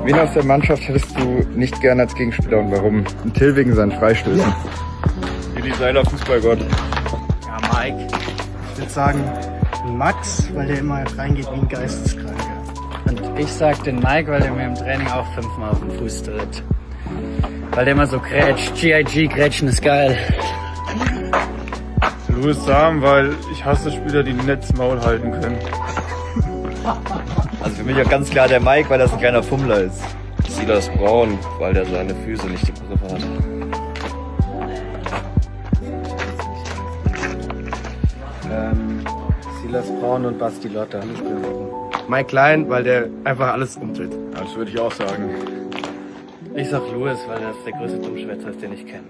Wen aus der Mannschaft hättest du nicht gern als Gegenspieler und warum? Und Till wegen seinen Freistößen. Willi Seiler, Fußballgott. Ja, Mike. Ich würde sagen Max, weil der immer reingeht wie ein Geisteskranker. Und ich sag den Mike, weil der mir im Training auch 5-mal auf den Fuß tritt. Weil der immer so grätscht. G.I.G. Grätschen ist geil. Louis Sam, weil ich hasse Spieler, die Netz Maul halten können. Also für mich auch ganz klar der Mike, weil das ein kleiner Fummler ist. Silas Braun, weil der seine Füße nicht im Griff hat. Silas Braun und Basti Lotter. Mike Klein, weil der einfach alles umdreht. Das würde ich auch sagen. Ich sag Louis, weil das der größte Dummschwätzer ist, den ich kenne.